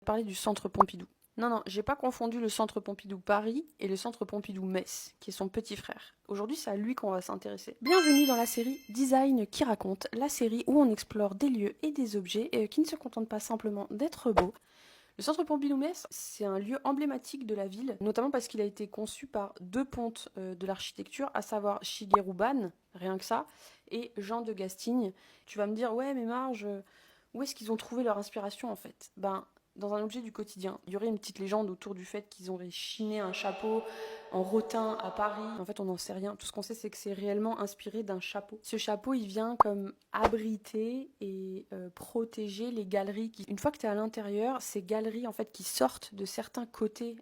Parler du centre Pompidou. Non, non, j'ai pas confondu le centre Pompidou Paris et le centre Pompidou Metz, qui est son petit frère. Aujourd'hui, c'est à lui qu'on va s'intéresser. Bienvenue dans la série Design qui raconte, la série où on explore des lieux et des objets qui ne se contentent pas simplement d'être beaux. Le centre Pompidou-Metz, c'est un lieu emblématique de la ville, notamment parce qu'il a été conçu par deux pontes de l'architecture, à savoir Shigeru Ban, rien que ça, et Jean de Gastigne. Tu vas me dire, ouais, mais Marge, où est-ce qu'ils ont trouvé leur inspiration en fait? Ben, dans un objet du quotidien. Il y aurait une petite légende autour du fait qu'ils auraient chiné un chapeau en rotin à Paris. En fait, on n'en sait rien. Tout ce qu'on sait, c'est que c'est réellement inspiré d'un chapeau. Ce chapeau, il vient comme abriter et protéger les galeries. Une fois que tu es à l'intérieur, ces galeries en fait qui sortent de certains côtés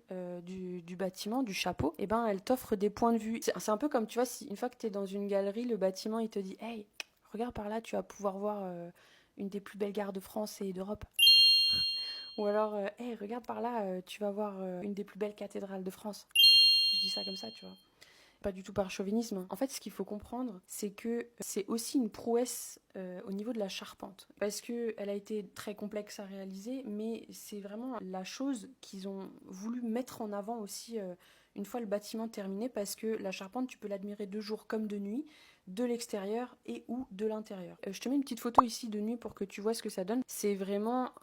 du bâtiment, du chapeau, et ben elles t'offrent des points de vue. C'est un peu comme, tu vois, si une fois que tu es dans une galerie, le bâtiment, il te dit, hey, regarde par là, tu vas pouvoir voir une des plus belles gares de France et d'Europe. Ou alors, hey, regarde par là, tu vas voir une des plus belles cathédrales de France. Je dis ça comme ça, tu vois. Pas du tout par chauvinisme. En fait, ce qu'il faut comprendre, c'est que c'est aussi une prouesse au niveau de la charpente. Parce qu'elle a été très complexe à réaliser, mais c'est vraiment la chose qu'ils ont voulu mettre en avant aussi une fois le bâtiment terminé, parce que la charpente, tu peux l'admirer de jour comme de nuit, de l'extérieur et ou de l'intérieur. Je te mets une petite photo ici de nuit pour que tu vois ce que ça donne. C'est vraiment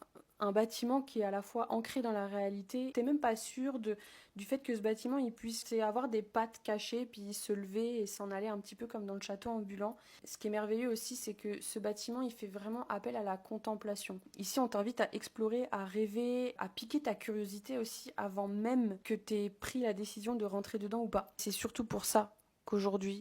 un bâtiment qui est à la fois ancré dans la réalité. T'es même pas sûr du fait que ce bâtiment il puisse avoir des pattes cachées puis se lever et s'en aller un petit peu comme dans le château ambulant. Ce qui est merveilleux aussi, c'est que ce bâtiment il fait vraiment appel à la contemplation. Ici on t'invite à explorer, à rêver, à piquer ta curiosité aussi avant même que t'aies pris la décision de rentrer dedans ou pas. C'est surtout pour ça qu'aujourd'hui